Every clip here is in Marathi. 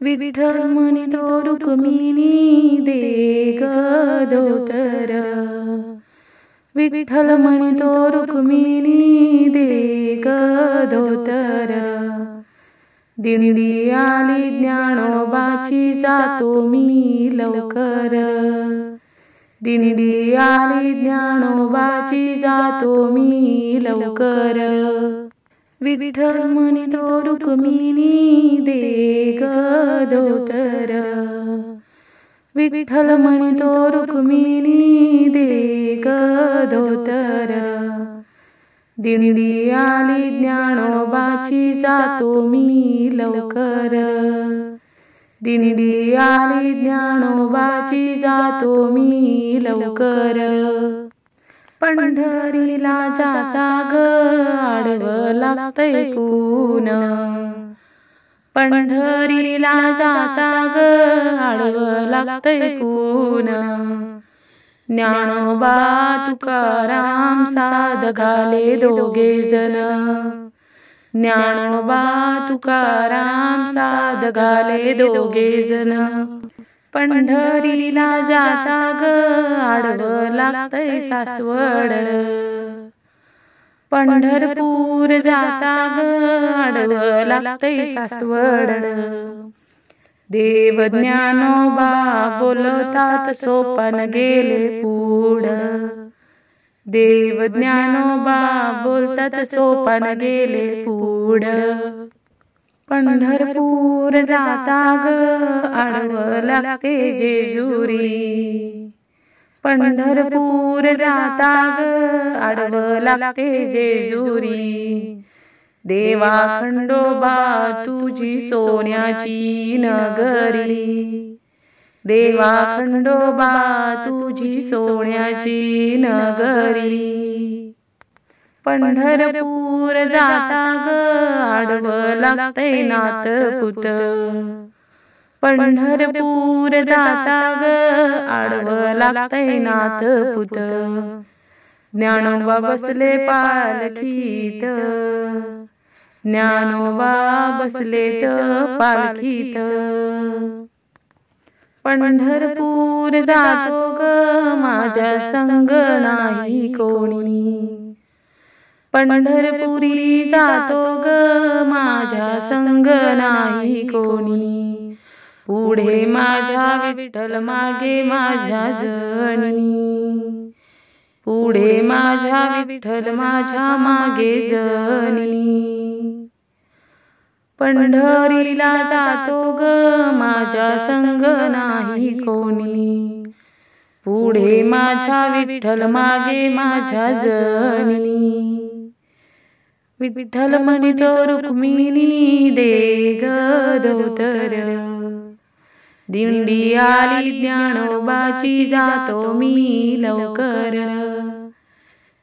विठ्ठल म्हणतो रुक्मिणी दे ग धोतर, विठ्ठल म्हणतो रुक्मिणी दे ग धोतर. दिंडी आली ज्ञानोबाची जातो मी लवकर, दिंडी आली ज्ञानोबाची जातो मी लवकर. विठ्ठल म्हणतो रुक्मिणी दे ग धोतर, विठ्ठल म्हणतो रुक्मिणी दे ग धोतर. दिंडी आली ज्ञानोबाची जातो मी लवकर, दिंडी आली ज्ञानोबाची जातो मी लवकर. पंढरीला जाता ग आडवं लागतंय पून, पंढरीला जाता ग आडवं लागतंय पून. ज्ञानोबा तुकाराम साद घाले दोघे जण, ज्ञानोबा तुकाराम साद घाले दोघे जण. पंढरीला जाता ग आडवं लागतंय सासवड, पंढरपूर जाता ग आडवं लागतंय सासवड. देव ज्ञानोबा बोलतात सोपान गेले पुढ, देव ज्ञानोबा बोलतात सोपान गेले पुढ. पंढरपूर जाता ग आडवं लागते जेजुरी, पंढरपूर जाता ग आडवं लागते जेजुरी. देवा खंडोबा तुझी सोन्याची नगरी, देवा खंडोबा तुझी सोन्याची नगरी. पंढरपूर जाता ग आडवं लागतंय नाथपुत, पंढरपूर जाता ग आडवं लागतंय नाथपुत. ज्ञानोबा बसले पालखीत, ज्ञानोबा बसलेत पालखीत. पंढरपूर जातो ग माझ्या संग नाही कोणी, पंढरपुरी जातो ग माझ्या संग नाही कोणी. पुढे माझ्या विठ्ठल मागे माझ्या जणी, पुढे माझ्या विठ्ठल माझ्या मागे जणी. पंढरीला जातो ग माझ्या संग नाही कोणी, पुढे माझ्या विठ्ठल मागे माझ्या जणी. विठ्ठल म्हणतो रुक्मिणी दे ग धोतर, दिंडी आली ज्ञानोबाची जातो मी लवकर,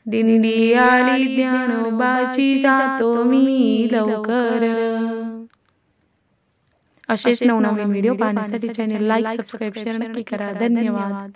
दिंडी आली ज्ञानोबाची जातो मी लवकर. असेच नवनवीन व्हिडिओ पाहण्यासाठी चॅनल लाईक, सबस्क्राईब, शेअर नक्की करा. धन्यवाद.